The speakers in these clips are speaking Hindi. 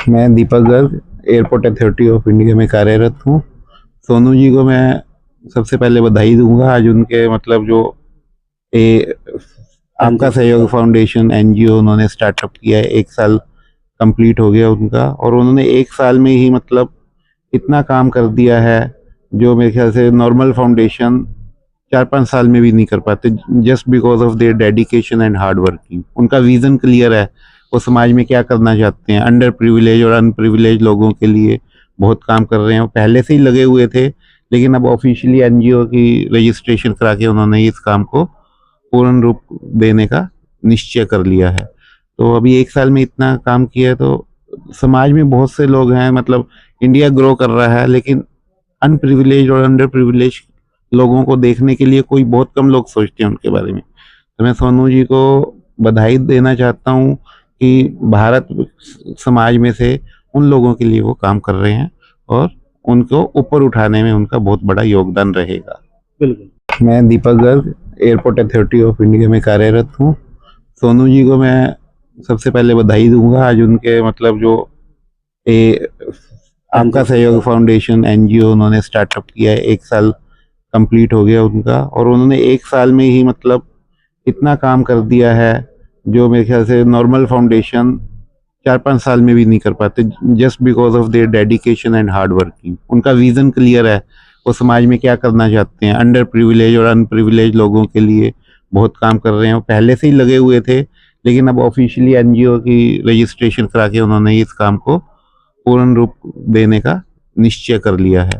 मैं Deepak Garg airport authority of India में कार्यरत हूँ। सोनू जी को मैं सबसे पहले बधाई दूंगा। आज उनके मतलब जो ए आपका सहयोग फाउंडेशन एनजीओ उन्होंने स्टार्टअप किया है, 1 साल कंप्लीट हो गया उनका, और उन्होंने 1 साल में ही मतलब इतना काम कर दिया है जो मेरे ख्याल से नॉर्मल फाउंडेशन 4-5 साल में भी नहीं कर पाते, just because of their dedication and hard working. उनका विजन क्लियर है, वो समाज में क्या करना चाहते हैं। अंडर प्रिविलेज और अनप्रिविलेज लोगों के लिए बहुत काम कर रहे हैं। वो पहले से ही लगे हुए थे, लेकिन अब ऑफिशियली एनजीओ की रजिस्ट्रेशन करा के उन्होंने इस काम को पूर्ण रूप देने का निश्चय कर लिया है। तो अभी 1 साल में इतना काम किया है, तो समाज में बहुत से लोग हैं, मतलब इंडिया ग्रो कर रहा है, लेकिन अनप्रिविलेज और अंडर प्रिविलेज लोगों को देखने के लिए कोई बहुत कम लोग सोचते हैं उनके बारे में। तो मैं सोनू जी को बधाई देना चाहता हूँ कि भारत समाज में से उन लोगों के लिए वो काम कर रहे हैं और उनको ऊपर उठाने में उनका बहुत बड़ा योगदान रहेगा। बिल्कुल। मैं Deepak Garg airport authority of India में कार्यरत हूँ। सोनू जी को मैं सबसे पहले बधाई दूंगा। आज उनके मतलब जो आपका सहयोग फाउंडेशन एनजीओ उन्होंने स्टार्टअप किया है, 1 साल कंप्लीट हो गया उनका, और उन्होंने 1 साल में ही मतलब इतना काम कर दिया है जो मेरे ख्याल से नॉर्मल फाउंडेशन 4-5 साल में भी नहीं कर पाते, just because of their dedication and hard working. उनका विजन क्लियर है, वो समाज में क्या करना चाहते हैं। अंडर प्रिविलेज और अनप्रिविलेज लोगों के लिए बहुत काम कर रहे हैं। वो पहले से ही लगे हुए थे, लेकिन अब ऑफिशियली एनजीओ की रजिस्ट्रेशन करा के उन्होंने इस काम को पूर्ण रूप देने का निश्चय कर लिया है।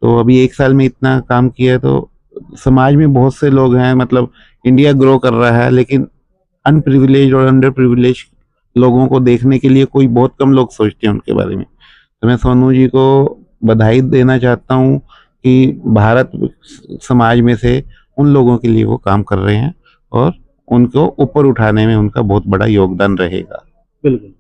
तो अभी 1 साल में इतना काम किया है, तो समाज में बहुत से लोग हैं, मतलब इंडिया ग्रो कर रहा है, लेकिन अनप्रिविलेज और अंडर प्रिविलेज लोगों को देखने के लिए कोई बहुत कम लोग सोचते हैं उनके बारे में। तो मैं सोनू जी को बधाई देना चाहता हूँ कि भारत समाज में से उन लोगों के लिए वो काम कर रहे हैं और उनको ऊपर उठाने में उनका बहुत बड़ा योगदान रहेगा। बिल्कुल।